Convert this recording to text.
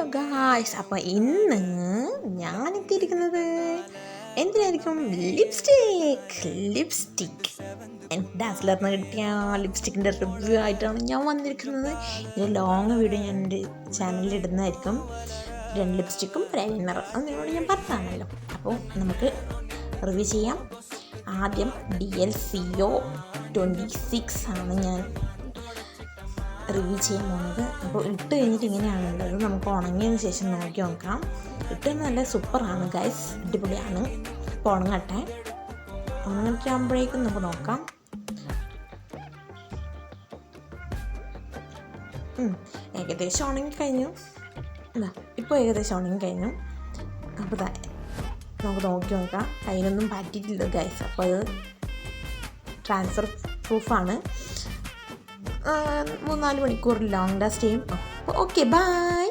Hello guys, അപ്പോൾ ഇന്ന് ഞാൻ എത്തിയിരിക്കുന്നത് എന്തിനായിരിക്കും? ലിപ്സ്റ്റിക് എനിക്ക് ഡാസ്ലറിന് കിട്ടിയ ലിപ്സ്റ്റിക്കിൻ്റെ റിവ്യൂ ആയിട്ടാണ് ഞാൻ വന്നിരിക്കുന്നത്. ഇത് ലോങ് വീഡിയോ ഞാൻ എൻ്റെ ചാനലിൽ ഇടുന്നതായിരിക്കും. 2 ലിപ്സ്റ്റിക്കും ഒരു ഐലൈനറും അത് നിങ്ങളോട് ഞാൻ പറഞ്ഞാണല്ലോ. അപ്പോൾ നമുക്ക് റിവ്യൂ ചെയ്യാം. ആദ്യം DLCO26 ആണ് ഞാൻ റിവ്യൂ ചെയ്യാൻ പോകുന്നത്. അപ്പോൾ ഇട്ട് കഴിഞ്ഞിട്ട് ഇങ്ങനെയാണുള്ളത്. നമുക്ക് ഉണങ്ങിയതിന് ശേഷം നോക്കി നോക്കാം. ഇട്ട് നല്ല സൂപ്പറാണ് ഗൈസ്, അടിപൊളിയാണ്. അപ്പോൾ ഉണങ്ങിട്ടാകുമ്പോഴേക്കും നമുക്ക് നോക്കാം. ഏകദേശം ഉണങ്ങിക്കഴിഞ്ഞു. ഇപ്പോൾ ഏകദേശം ഉണങ്ങിക്കഴിഞ്ഞു. അപ്പോൾ നമുക്ക് നോക്കി നോക്കാം. കയ്യിലൊന്നും പറ്റിയിട്ടില്ല ഗൈസ്. അപ്പോൾ അത് ട്രാൻസ്ഫർ പ്രൂഫാണ്. 3-4 മണിക്കൂർ ലോങ് ലാസ്റ്റ് ചെയ്യും. Okay, by.